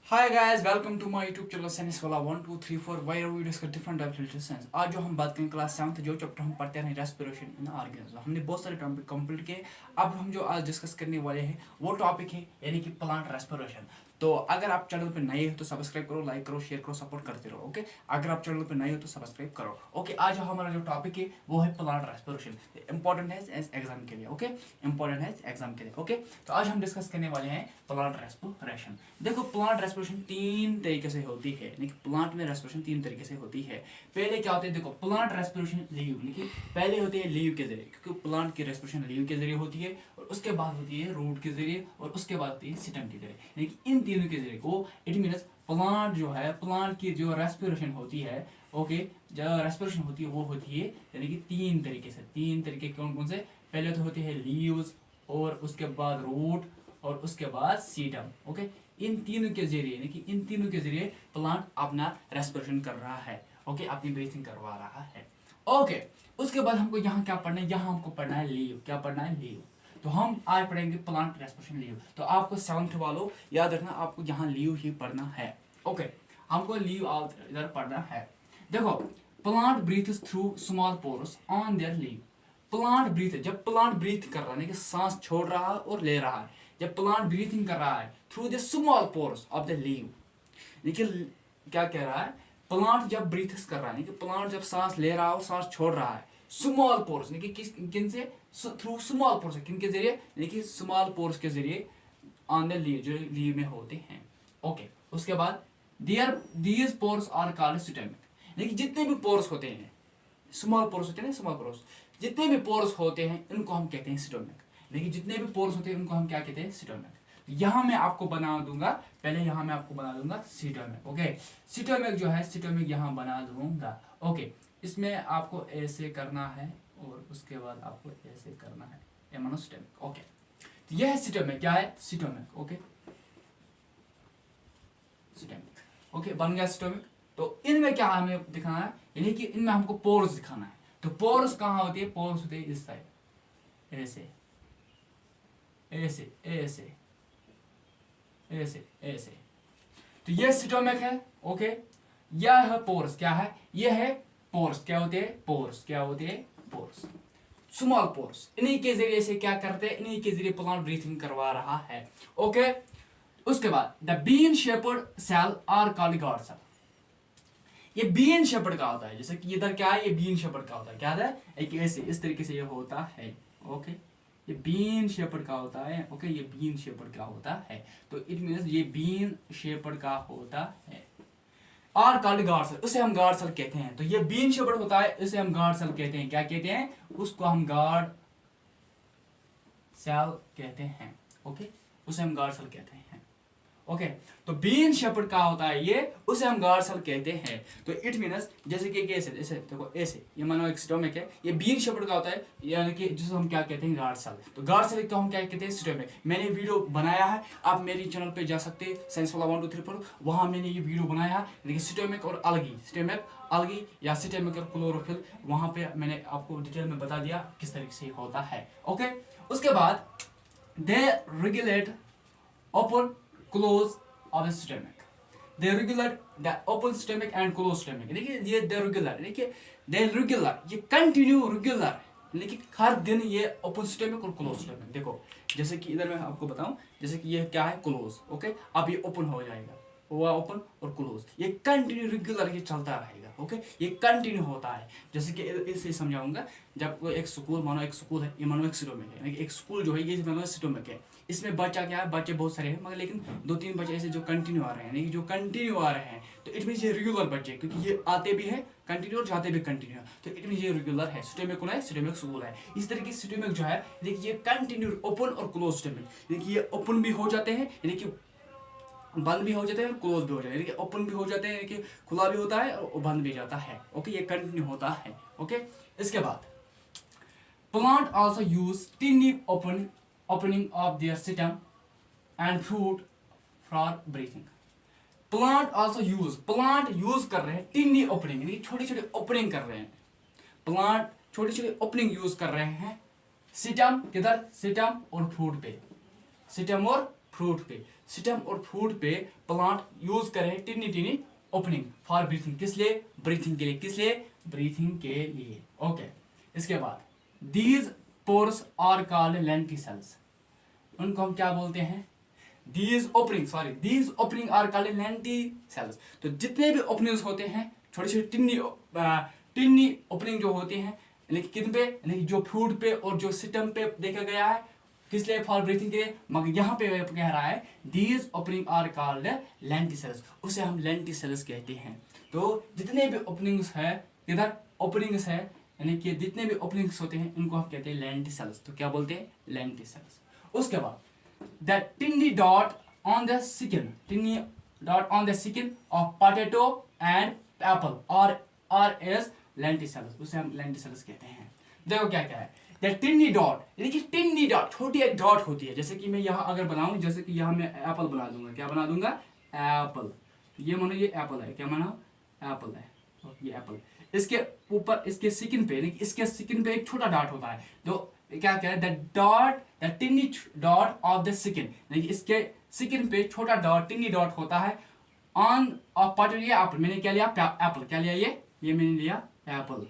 Hi guys, welcome to my YouTube channel science वाला 1 2 3 4 wire videos का different type related science. आज जो हम बात करेंगे क्लास 7 जो चैप्टर हम पढ़ते हैं रेस्पिरेशन इन ऑर्गेनिज्म। हमने बहुत सारे टॉपिक कंप्लीट किए। अब हम जो आज डिस्कस करने वाले हैं वो टॉपिक है यानी कि प्लांट रेस्पिरेशन। तो अगर आप चैनल पे नए हो तो सब्सक्राइब करो, लाइक करो, शेयर करो, सपोर्ट करते रहो। ओके, अगर आप चैनल पे नए हो तो सब्सक्राइब करो। ओके, आज हमारा जो टॉपिक है वो है प्लांट रेस्पिरेशन। इंपॉर्टेंट है एग्जाम के लिए। ओके, इंपॉर्टेंट है एग्जाम के लिए। ओके, तो आज हम डिस्कस करने वाले हैं प्लांट रेस्पिरेशन। देखो, प्लांट रेस्पिरेशन तीन तरीके से होती है, यानी प्लांट में रेस्पिरेशन तीन तरीके से होती है। पहले क्या होता है, देखो, प्लांट रेस्पिरेशन लीव, लेकिन पहले होती है लीव के जरिए, क्योंकि प्लांट की रेस्पिरेशन लीव के जरिए होती है, और उसके बाद होती है रूट के जरिए, और उसके बाद होती है स्टेम के जरिए। यानी कि इन तीनों के जरिए को इट मीन्स प्लांट जो है, प्लांट की जो रेस्पिरेशन होती है, ओके, जो रेस्पिरेशन होती है वो होती है यानी कि तीन तरीके से। तीन तरीके कौन कौन से? पहले तो होते हैं लीव्स, और उसके बाद रूट, और उसके बाद सीटम। ओके, इन तीनों के जरिए, यानी कि इन तीनों के जरिए प्लांट अपना रेस्पिरेशन कर रहा है। ओके, अपनी ब्रीथिंग करवा रहा है। ओके, उसके बाद हमको यहाँ क्या पढ़ना है? यहाँ हमको पढ़ना है लीव। क्या पढ़ना है? लीव। तो हम आज पढ़ेंगे प्लांट रेस्पिरेशन लीव। तो आपको 7th वालों याद रखना, आपको यहाँ लीव ही पढ़ना है। ओके, हमको लीव इधर पढ़ना है। देखो, plant breathes through small pores on their leave. Plant breathe, जब प्लांट ब्रीथ कर रहा है, सांस छोड़ रहा है और ले रहा है, जब प्लांट ब्रीथिंग कर रहा है through the small pores of the leave. देखिए क्या कह रहा है, प्लांट जब ब्रीथ्स कर रहा है, प्लांट जब सांस ले रहा है और सांस छोड़ रहा है, स्मॉल पोर्स, किस किन से? थ्रू स्मॉल पोर्स, किन के जरिए? यानी स्मॉल पोर्स के जरिए ऑन द लीव, जो लीव में होते हैं। ओके, उसके बाद these pores are called stomic. यानी जितने भी पोर्स होते हैं, स्मॉल पोर्स होते हैं, स्मॉल पोर्स, जितने भी पोर्स होते हैं इनको हम कहते हैं स्टोमिक। देखिए, जितने भी पोर्स होते हैं उनको हम क्या कहते हैं? स्टोमिक। यहाँ मैं आपको बना दूंगा, पहले यहाँ मैं आपको बना दूंगा सीटोमिक। ओके, सीटोमिक जो है, सीटोमिक यहाँ बना दूंगा। ओके, इसमें आपको ऐसे करना है और उसके बाद आपको ऐसे करना है, एमोनोस्टेमिक। ओके, तो यह है सीटोमिक। क्या है? सीटोमिक। ओके, सीटोमिक। ओके, बन गया सीटोमिक। तो इनमें क्या हमें दिखाना है? यानी कि इनमें हमको पोर्स दिखाना है। तो पोर्स कहाँ होती है? पोर्स होते हैं इस साइड, ऐसे ऐसे ऐसे ऐसे ऐसे। तो ये स्टोमक है। ओके, यह है पोर्स। क्या है? यह है पोर्स। क्या होते हैं? पोर्स। क्या होते हैं? Pores, small pores. इन्हीं के जरिए से क्या करते हैं? इन्हीं के जरिए प्लांट ब्रीथिंग करवा रहा है। ओके, उसके बाद the bean shaped cell are called guard cell. ये बीन शेपर्ड का होता है, जैसे कि इधर क्या है, ये बीन शेपर्ड का होता है। क्या है? एक ऐसे, इस तरीके से ये होता है। ओके, ये बीन शेपर्ड का होता है। ओके, ये बीन शेपर्ड का होता है। तो इट मींस ये बीन शेपर्ड का होता है। और कॉल्ड गार्ड सेल, उसे हम गार्ड सेल कहते हैं। तो ये बीन शेपर्ड होता है, इसे हम गार्ड सेल कहते हैं। क्या कहते हैं? उसको हम गार्ड सेल कहते हैं। ओके, उसे हम गार्ड सेल कहते हैं। ओके, तो बीन शेपर्ड का होता है ये, उसे हम गार्ड सेल कहते हैं। तो इट मीनस जैसे कि ऐसे, जैसे देखो ऐसे, ये मानो एक स्टोमिक है, ये बीन शेपर्ड का होता है, यानी कि जिसे हम क्या कहते हैं? Guard cell. तो गार्ड सेल को हम क्या कहते हैं? स्टोमिक। मैंने वीडियो बनाया है, आप मेरी चैनल पे जा सकते हैं, साइंस वाला 1 2 3 4, वहाँ मैंने ये वीडियो बनाया है, यानी कि स्टोमिक और अलगी, स्टोमिक अलगी या स्टोमिक और क्लोरोफिल, वहाँ पे मैंने आपको डिटेल में बता दिया किस तरीके से होता है। ओके, उसके बाद they regulate open close of the stomach. They regulate the open stomach and closed stomach. देखिए, ये they regular, देखिए they regular, ये continue regular, लेकिन हर दिन ये ओपन स्टोमिक और क्लोज स्टोमिक। देखो, जैसे कि इधर मैं आपको बताऊं, जैसे कि ये क्या है? क्लोज। ओके, अब ये ओपन हो जाएगा, हुआ ओपन और क्लोज, ये कंटिन्यू रेगुलर ये चलता रहेगा। ओके, ये कंटिन्यू होता है। जैसे कि इसे समझाऊंगा, जब कोई एक स्कूल, मानो एक स्कूल है, ये मानो एक स्टोमिक है, एक स्कूल जो है ये मानो स्टोमिक है। इसमें बच्चा क्या है? बच्चे बहुत सारे हैं, मगर लेकिन 2 3 बच्चे ऐसे जो कंटिन्यू आ रहे हैं, यानी जो कंटिन्यू आ रहे हैं, तो इट मीन ये रेगुलर बच्चे, क्योंकि ये आते भी है कंटिन्यू और जाते भी कंटिन्यू, तो इट मीन ये रेगुलर है। स्टोमिक कौन है? स्टोमिक स्कूल है। इस तरीके से स्टोमिक जो है, देखिए ये कंटिन्यू ओपन और क्लोज स्टोमिक, देखिए ये ओपन भी हो जाते हैं, यानी कि बंद भी हो जाते हैं और क्लोज भी हो जाते हैं, यानी कि ओपन भी हो जाते हैं, यानी कि खुला भी होता है और बंद भी जाता है। ओके, ये कंटिन्यू होता है। ओके, इसके बाद plant also use टिनी opening of their stem and fruit for breathing. Plant use कर रहे हैं टिनी ओपनिंग, यानी छोटी छोटी ओपनिंग कर रहे हैं। प्लांट छोटी छोटी ओपनिंग यूज कर रहे हैं सिटम, किधर? सिटम और फ्रूट पे, सिटम और फ्रूट पे, स्टेम और फ्रूट पे प्लांट यूज कर रहे हैं टिनी टिनी ओपनिंग फॉर ब्रीथिंग। किस लिए? ब्रीथिंग के लिए। किस लिए? ब्रीथिंग के लिए। ओके, इसके बाद these pores are called lenticels. उनको हम क्या बोलते हैं? These opening are called lenticels. तो जितने भी ओपनिंग्स होते हैं, छोटे छोटे टिन्नी ओपनिंग जो होते हैं, यानी कि किन पे? यानी कि जो फ्रूट पे और जो स्टेम पे देखा गया है, किस लिए? फॉर ब्रीथिंग के लिए। मगर यहाँ पे कह रहा है these opening are called lenticels, उसे हम लेंटिसेल्स कहते हैं। तो जितने भी ओपनिंग्स है, इधर ओपनिंग्स है, यानी कि जितने भी ओपनिंग्स होते हैं उनको हम कहते हैं लेंटिसेल्स। तो क्या बोलते हैं? लेंटिसेल्स। उसके बाद the टिनी dot on the skin of potato and Apple और इज लेंटिसेल्स, उसे हम लेंटिसेल्स कहते हैं। देखो क्या क्या है, द टिनी डॉट, यानी कि टिनी डॉट, छोटी एक डॉट होती है। जैसे कि मैं यहाँ अगर बनाऊं, जैसे कि यहाँ मैं एप्पल बना दूंगा। क्या बना दूंगा? एप्पल। ये मानो ये एप्पल है। क्या मानो? एप्पल है। ये एप्पल। इसके ऊपर इसके स्किन पे, यानी कि इसके स्किन पे एक छोटा डॉट होता है। तो क्या क्या है? The टिनी dot of the skin, यानी कि इसके स्किन पे छोटा डॉट, टिनी डॉट होता है ऑन ऑफ पोटैटो। ये एप्पल, मैंने क्या लिया? एप्पल। क्या लिया? ये मैंने लिया एप्पल।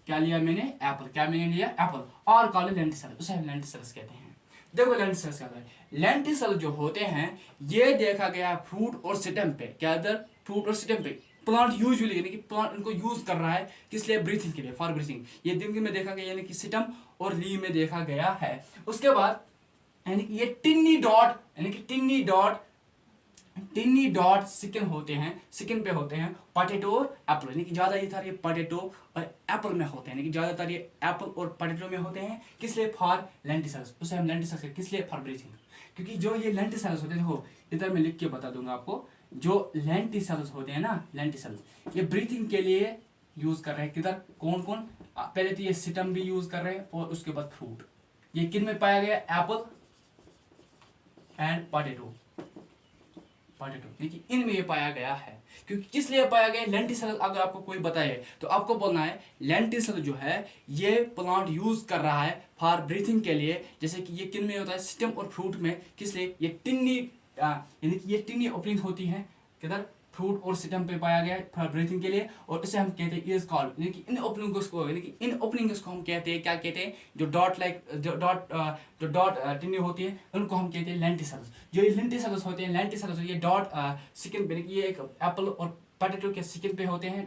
क्या लिया मैंने? एप्पल। क्या मैंने लिया? एप्पल। और कॉल्ड लेंटिसेल्स, उसे हम लेंटिसेल्स कहते हैं। देखो लेंटिसेल्स क्या है। लेंटिसेल जो होते हैं ये देखा गया फ्रूट और स्टेम पे। क्या इधर? फ्रूट और स्टेम पे प्लांट यूजुअली, यानी कि प्लांट इनको यूज कर रहा है किस लिए? ब्रीथिंग के लिए, फॉर ब्रीथिंग। ये दिन में देखा गया, यानी कि स्टेम और लीव में देखा गया है। उसके बाद यानी कि ये टिनी डॉट, यानी कि टिनी डॉट स्किन होते हैं, स्किन पे होते हैं पोटैटो और एप्पल, यानी कि ज्यादातर ये पोटैटो और एप्पल में होते हैं, यानी कि ज्यादातर ये एप्पल और पोटैटो में होते हैं। किस लिए? फॉर लेंटिसेल्स, उसे हम लेंटिसेल्स। किस लिए? For breathing. क्योंकि जो ये लेंटिसेल्स होते हैं, देखो इधर मैं लिख के बता दूंगा आपको, जो लेंटिसेल्स होते हैं ना, लेंटिसेल्स ये ब्रीथिंग के लिए यूज कर रहे हैं। किधर? कौन कौन? पहले तो ये स्टेम भी यूज कर रहे हैं और उसके बाद फ्रूट। ये किन में पाया गया? एप्पल एंड पोटैटो, देखिए इनमें ये पाया गया है। क्योंकि किस लिए पाया गया? लेंटिसेल। अगर आपको कोई बताए तो आपको बोलना है लेंटिसेल जो है ये प्लांट यूज कर रहा है फॉर ब्रीथिंग के लिए। जैसे कि ये किन में होता है? स्टेम और फ्रूट में। किस लिए? ये टिन्नी, यानी कि ये टिन्नी ओपनिंग होती है किधर? फ्रूट और स्टेम पे पाया गया फॉर ब्रीथिंग के लिए। और इसे हम कहते हैं इज कॉल्ड, यानी कि इन ओपनिंग्स को, यानी कि इन ओपनिंग्स को हम कहते हैं, क्या कहते हैं? जो डॉट टिन्नी होती है उनको हम कहते हैं लेंटिसेल्स। जो ये लेंटिसेल्स होते हैं, ये डॉट स्किन पे, ये एक एप्पल और पोटैटो के स्किन पे होते हैं।